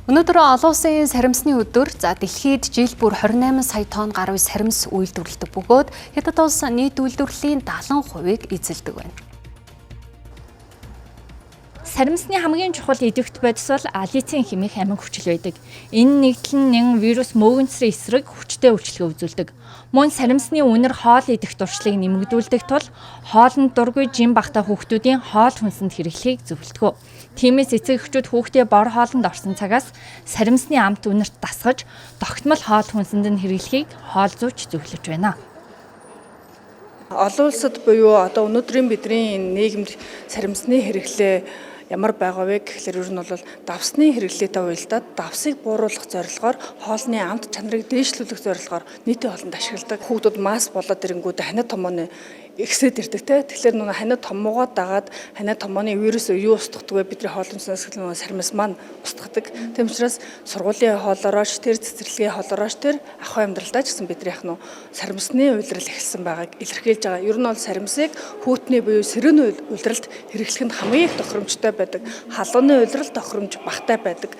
Өнөөдөр олон улсын саримсны өдөр дэлхийд жил бүр 28 сая тонн гаруй саримс үйлдвэрлэдэг бөгөөд Хятад улс нийт үйлдвэрлэлийн 70%-ийг эзэлдэг байна. Саримсны хамгийн чухал идэвхт бодис бол алицин хэмээх амин хүчил байдаг. Энэ нэгдэл нь вирус мөөгөнцрийн эсрэг хүчтэй үйлчлэгээ үзүүлдэг. Мөн саримсны үнэр хоол идэх туршлагыг нэмэгдүүлдэг тул хоолнд дургүй жин багтаа хүүхдүүдийн хоол хүнсэнд хэрэглэхийг зөвлөдөг. Тиймээс эцэг эхчүүд хүүхдээ бор хоолнд орсон цагаас саримсны амт үнэрт дасгаж тогтмол хоол хүнсэнд нь хэрэглэхийг хоол зүйч зөвлөж байна. Олон улсад буюу одоо өнөөдрийн бидний нийгэмд саримсны хэрэглээ ямар байгаа вэ гэхлээр ер нь бол давсны хэрэглээтэй уялдаад давсыг бууруулах зорилгоор хоолны амт чанарыг дээшлүүлэх зорилгоор нийтийн хоолнд ашигладаг. Хүүхдүүд масс болоод ирэнгүүт ханаа томооны ихсээд ирдэг те. Тэгэхээр нүг ханаа томоогоо дагаад ханаа томооны вирус юу устгадаг вэ? Бидний хоолны сүнслэг саримс маань устгадаг. Тийм учраас сургуулийн хоолорооч тэр цэцэрлэгийн хоолорооч тэр ахуй амьдралдаа ч гэсэн бидний саримсны уйлрал эхэлсэн байгааг илэрхийлж байгаа. Ер нь бол саримсыг хүүтний буюу сэрүүн уйлралд хэрэглэх нь хамгийн их тохиромжтой байдаг. Халууны уйлрал тохиромж багтай байдаг.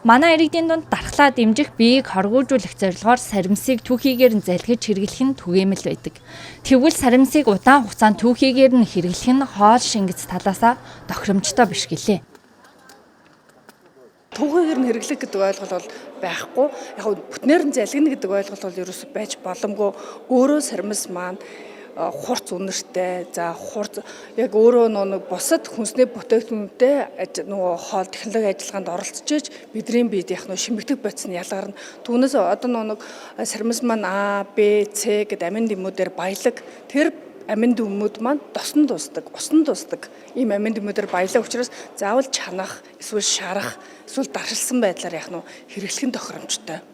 Манай иргэдийн дунд дархлаа дэмжих биеийг хоргоожуулах зорилгоор саримсыг түүхийгээр нь залгиж хэрэглэх нь түгээмэл байдаг. Тэгвэл саримсыг удаан хугацаанд түүхийгээр нь хэрэглэх нь хоол шингэц талаасаа тохиромжтой биш гэлээ. Түүхийгээр нь хэрэглэх гэдэг ойлголт бол байхгүй. Яг бүтнээр нь залгина гэдэг ойлголт бол ерөөсөй байж боломгүй. Өөрөө саримс маань хурц үнэртэй, хурц яг өөрөө нэг бусад хүнсний бүтээгдэхүүнтэй нөгөө хоол технологи ажиллагаанд оролцож бидний биед шимэгдэх бодисны ялгаар нь түүнээс одоо нэг саримс маань А, Б, С гэдэг амин дэмүүдээр баялаг. Тэр амин дэмүүд маань досонд дуусдаг, усанд дуусдаг. Ийм амин дэмүүдээр баялаг учраас заавал чанах, эсвэл шарах, эсвэл даршилсан байдлаар хэрэглэх нь тохиромжтой.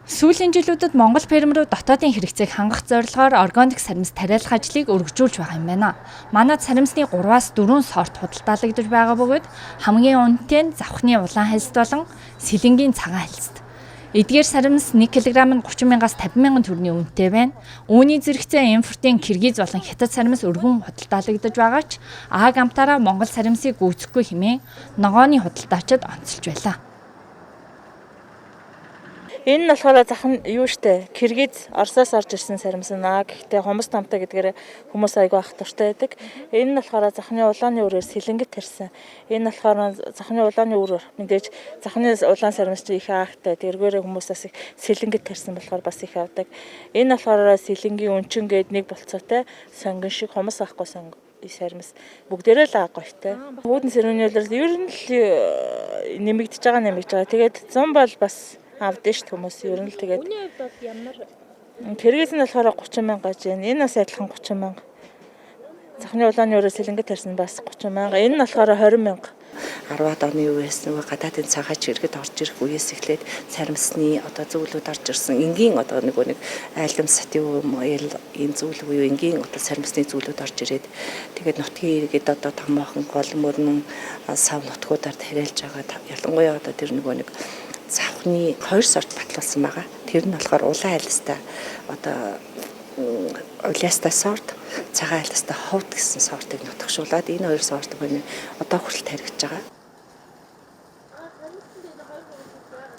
Сүүлийн жилүүдэд Монгол фермерүүд дотоодын хэрэгцээг хангах зорилгоор органик саримс тариалах ажлыг өргөжүүлж байгаа юм байна. Манайд саримсны 3-4 сорт худалдаалагдаж байгаа бөгөөд хамгийн үнэтэй нь завхны улаан хальст болон сэлэнгийн цагаан хальст. Эдгээр саримс 1 кг нь 30 мянгаас 50 мянган төгрөгийн үнэтэй байна. Үүний зэрэгцээ импортын Киргиз болон Хятад саримс өргөн худалдаалагдаж байгаа ч Аг амтаараа Монгол саримсыг гүйцэхгүй хэмээн ногооны худалдаачид онцолж байлаа. Энэ нь болохоор захын юу штэ Киргиз Оросоос орж ирсэн саримс наа. Гэхдээ хумс тамтай гэдгээр хүмүүс айгүй ах туртай байдаг. Энэ нь болохоор захны улааны үрээр сэлэнгит тарьсан. Энэ нь болохоор захны улааны үрээр мэдээж захны улаан саримс чи их ахтай. Тэргээрээ хүмүүсээс их сэлэнгит тарьсан болохоор бас их авдаг. Энэ нь болохоор сэлэнгийн өнчин гээд нэг болцоотой сонгон шиг хумс ахгүй сонгон саримс бүгдээрээ л агойтой. Хүүдэн сэрүүний үйлрэл ер нь л нэмэгдэж байгаа. Тэгээд 100 бол бас авдээ ш хүмүүс ер нь л тэгээд. Үүний хувьд бол ямар? Киргиз нь болохоор 30 мянга гэж байна. Энэ бас адилхан 30 мянга. Захны улааны өрөө сэлэнгит тарьсан бас 30 мянга. Энэ нь болохоор 20 мянга. 10-аад оны үеэс гадаадын цагаач иргэд орж ирэх үеэс эхлээд саримсны зөвлөд орж ирсэн энгийн нэг айлдам сатив ийм зөвлөг буюу энгийн саримсны зөвлөд орж ирээд тэгээд нутгийн иргэд томоохон гол мөрнөн сав нутгуудаар тариалж байгаа. Ялангуяа тэр нэг завхны 2 сорт батлуулсан байгаа. Тэр нь болохоор улаан айлстай улаастай сорт, цагаан айлстай ховд гэсэн сортыг нутагшуулаад энэ 2 сорт одоо хүртэл таригдж байгаа.